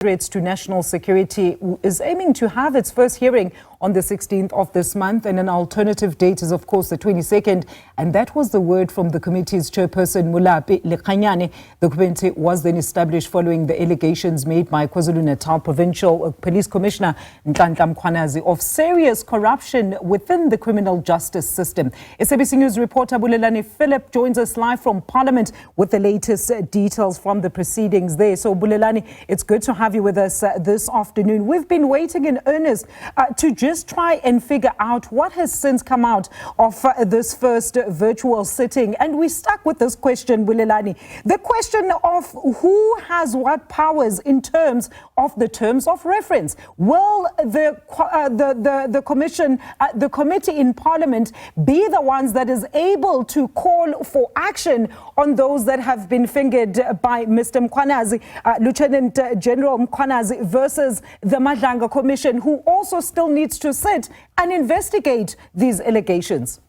Threats to national security is aiming to have its first hearing on the 16th of this month, and an alternative date is of course the 22nd, and that was the word from the committee's chairperson Molapi Lekganyane. The committee was then established following the allegations made by KwaZulu-Natal Provincial Police Commissioner Nhlanhla Mkhwanazi of serious corruption within the criminal justice system. SABC News reporter Bulelani Phillip joins us live from Parliament with the latest details from the proceedings there. So Bulelani, it's good to have you with us this afternoon. We've been waiting in earnest to just try and figure out what has since come out of this first virtual sitting. And we stuck with this question, Bulelani. The question of who has what powers in terms of the terms of reference. Will the commission, the committee in Parliament be the ones that is able to call for action on those that have been fingered by Mr. Mkhwanazi, Lieutenant General Mkhwanazi, versus the Nhlanhla Commission, who also still needs to sit and investigate these allegations?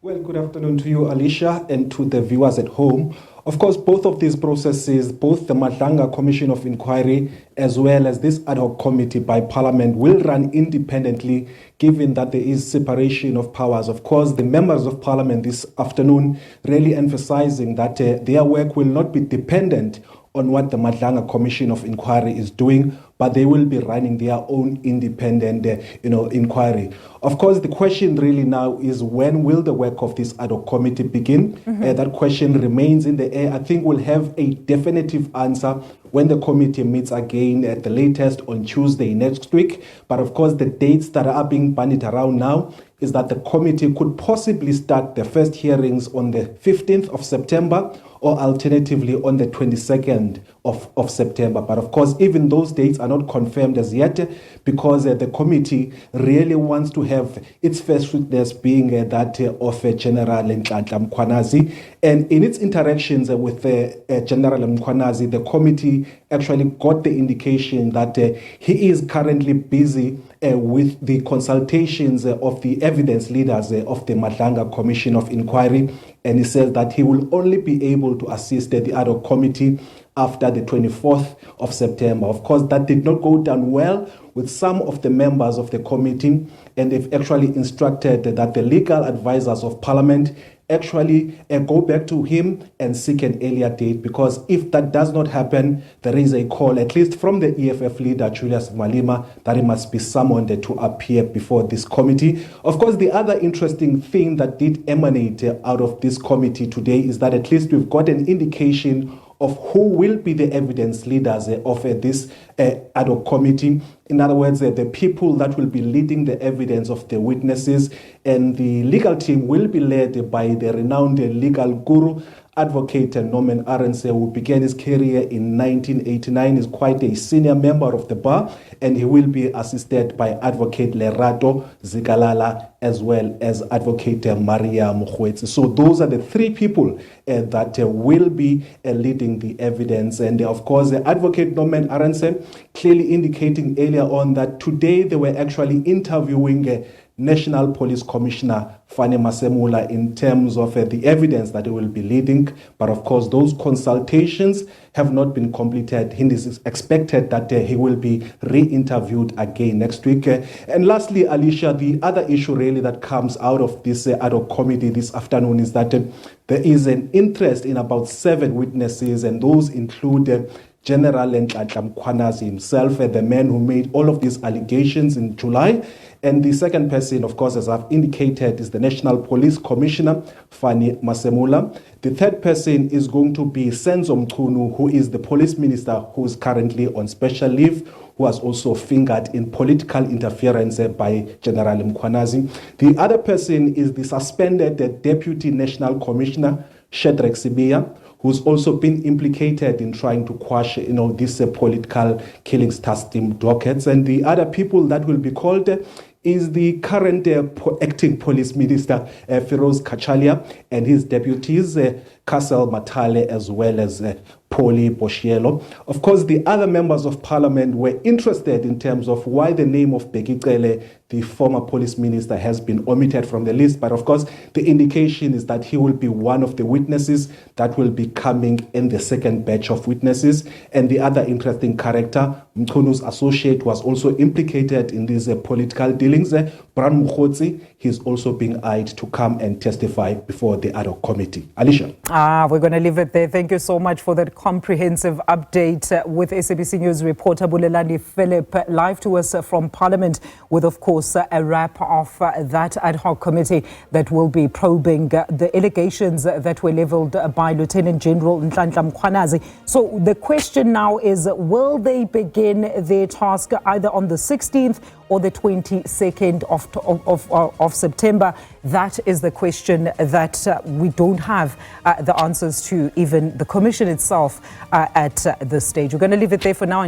Well, good afternoon to you, Alicia, and to the viewers at home. Of course, both of these processes, both the Nhlanhla Commission of Inquiry as well as this ad hoc committee by Parliament, will run independently, given that there is separation of powers. Of course, the members of Parliament this afternoon really emphasizing that their work will not be dependent on what the Nhlanhla Commission of Inquiry is doing, but they will be running their own independent, inquiry. Of course, the question really now is, when will the work of this ad hoc committee begin? That question remains in the air. I think we'll have a definitive answer when the committee meets again at the latest on Tuesday next week. But of course, the dates that are being bandied around now is that the committee could possibly start the first hearings on the 15th of September, or alternatively on the 22nd of September. But of course, even those dates are not confirmed as yet, because the committee really wants to have its first witness being that of General Nhlanhla Mkhwanazi. And in its interactions with General Mkhwanazi, the committee actually got the indication that he is currently busy with the consultations of the evidence leaders of the Nhlanhla Commission of Inquiry, and he says that he will only be able to assist the ad hoc committee after the 24th of September. Of course, that did not go down well with some of the members of the committee, and they've actually instructed that the legal advisors of Parliament actually go back to him and seek an earlier date, because if that does not happen, there is a call, at least from the EFF leader, Julius Malema, that he must be summoned to appear before this committee. Of course, the other interesting thing that did emanate out of this committee today is that at least we've got an indication of who will be the evidence leaders of this ad hoc committee. In other words, the people that will be leading the evidence of the witnesses, and the legal team will be led by the renowned legal guru, Advocate Norman Arendse, who began his career in 1989, is quite a senior member of the bar, and he will be assisted by Advocate Lerato Zikalala as well as Advocate Maria Mkhwetsi. So those are the three people that will be leading the evidence. And of course, Advocate Norman Arendse clearly indicating earlier on that today they were actually interviewing National Police Commissioner Fani Masemula in terms of the evidence that he will be leading. But of course, those consultations have not been completed. It is expected that he will be re-interviewed again next week. And lastly, Alicia, the other issue really that comes out of this ad hoc committee this afternoon is that there is an interest in about 7 witnesses, and those include General Nhlanhla Mkhwanazi himself, the man who made all of these allegations in July. And the second person, of course, as I've indicated, is the National Police Commissioner, Fani Masemula. The third person is going to be Senzo Mchunu, who is the police minister who is currently on special leave, who was also fingered in political interference by General Mkhwanazi. The other person is the suspended Deputy National Commissioner, Shadrack Sibiya, who's also been implicated in trying to quash, this political killings task team dockets. And the other people that will be called is the current acting police minister, Feroz Kachalia, and his deputies, Kassel Matale, as well as Polly Boshielo. Of course, the other members of parliament were interested in terms of why the name of Bekicele, the former police minister, has been omitted from the list. But of course, the indication is that he will be one of the witnesses that will be coming in the second batch of witnesses. And the other interesting character, Mkhwanazi's associate, was also implicated in these political dealings. Bran Mkhwanazi, he's also being eyed to come and testify before the Ad Hoc Committee. Alicia. We're going to leave it there. Thank you so much for that comprehensive update with SABC News reporter Bulelani Phillip, live to us from Parliament, with, of course, a wrap of that Ad Hoc Committee that will be probing the allegations that were leveled by Lieutenant General Nhlanhla Mkhwanazi. So the question now is, will they begin their task either on the 16th or the 22nd of September? That is the question that we don't have the answers to, even the Commission itself, at this stage. We're going to leave it there for now.